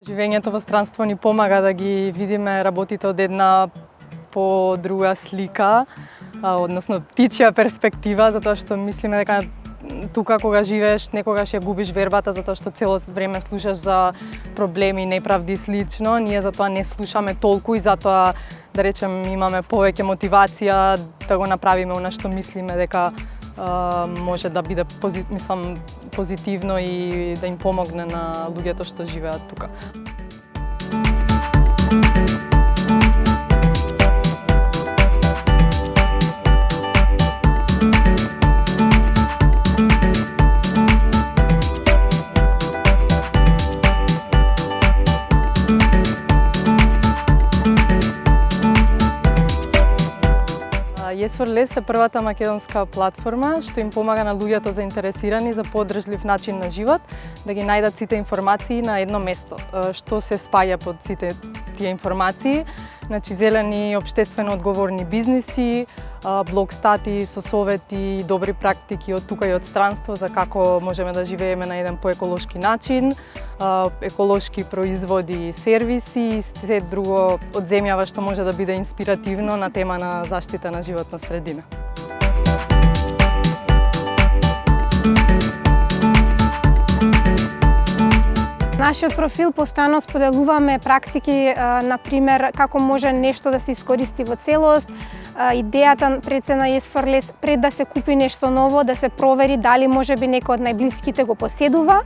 Живењето во странство ни помага да ги видиме работите од една по друга слика, односно птичја перспектива, затоа што мислиме дека тука кога живееш некогаш ја губиш вербата затоа што цело време слушаш за проблеми, неправди и слично. Ние затоа не слушаме толку и затоа, да речем, имаме повеќе мотивација да го направиме она што мислиме дека може да биде позитивно и да им помогне на луѓето што живеат тука. Yes for Less е првата македонска платформа што им помага на луѓето заинтересирани за подржлив начин на живот да ги најдат сите информации на едно место. Што се спаѓа под сите тие информации? Значи, зелени општествено одговорни бизниси, блог статии со совети и добри практики од тука и од странство за како можеме да живееме на еден поеколошки начин, еколошки производи и сервиси и се друго од земјава што може да биде инспиративно на тема на заштита на животна средина. Нашиот профил постојано споделуваме практики, например, како може нешто да се искористи во целост. Идејата пред се на Yes for Less, пред да се купи нешто ново, да се провери дали можеби некој од најблиските го поседува,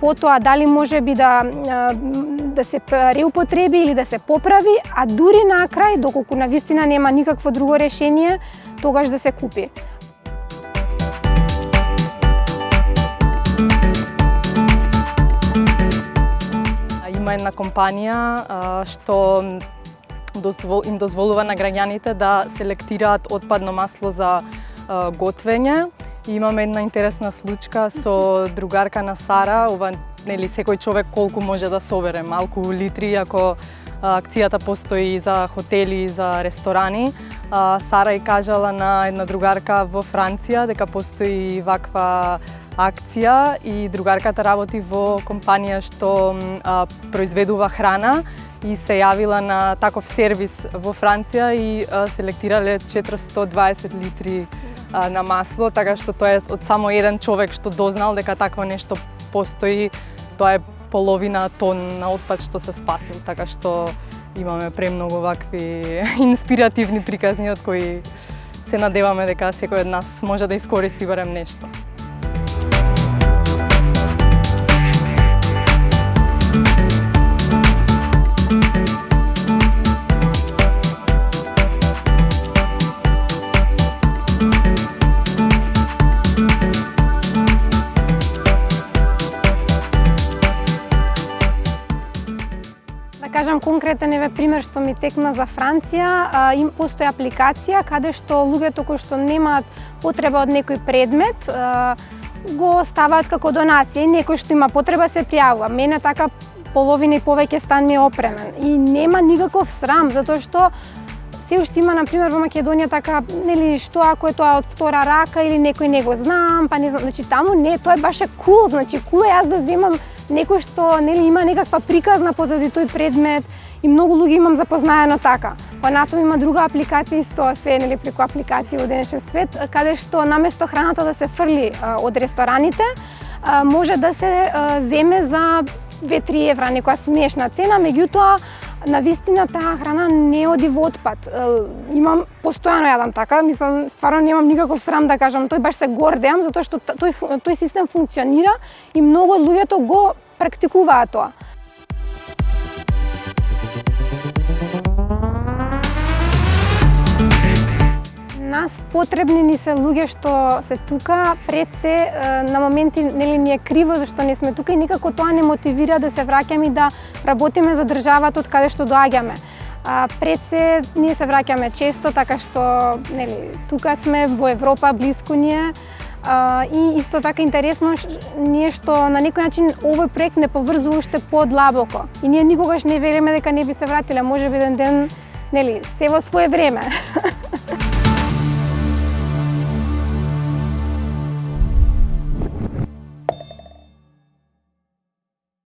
потоа дали можеби да се реупотреби или да се поправи, а дури на крај, доколку навистина нема никакво друго решение, тогаш да се купи. Има една компанија што им дозволува на граѓаните да селектираат отпадно масло за готвење. И имаме една интересна случка со другарка на Сара, секој човек колку може да собере, малку литри, ако акцијата постои за хотели и за ресторани. Сара и кажала на една другарка во Франција дека постои ваква акција и другарката работи во компанија што произведува храна и се јавила на таков сервис во Франција и селектирале 420 литри на масло, така што тоа е од само еден човек што дознал дека такво нешто постои, тоа е половина тон на отпад што се спасил, така што имаме премногу вакви инспиративни приказни од кои се надеваме дека секој од нас може да искористи барем нешто. Кажам конкретен пример што ми текна за Франција, им постои апликација каде што луѓето кои што немаат потреба од некој предмет го ставаат како донација и некој што има потреба се пријавува. Мене така половина и повеќе стан ми е опремен и нема никаков срам затоа што се уште има на пример во Македонија така, нели, што ако е тоа од втора рака или некој не го знам, па не знам, значи таму не, тоа е баш кул, значи кул е јас да земам некој што, нели, има некаква приказна позади тој предмет и многу луѓе имам запознаено така. Понатаму има друга апликација исто, све, нели, преку апликации во денешен свет, каде што наместо храната да се фрли од рестораните, може да се земе за 2-3 евра, некоја смешна цена, меѓутоа навистина таа храна не оди во отпад. Имам постојано јадам така, мислам, стварно немам никаков срам да кажам, тој баш се гордеам затоа што тој систем функционира и многу од луѓето го практикуваат тоа. Нас потребни ни се луѓе што се тука, пред се на моменти, нели, ни е криво зашто не сме тука и никако тоа не мотивира да се враќаме и да работиме за државата од каде што доаѓаме. Пред се ние се враќаме често, така што, нели, тука сме во Европа, блиску ни е. И исто така интересно ние што на некој начин овој проект не поврзува уште подлабоко. И ние никогаш не вериме дека не би се вратиле, можеби еден ден, нели, се во свое време.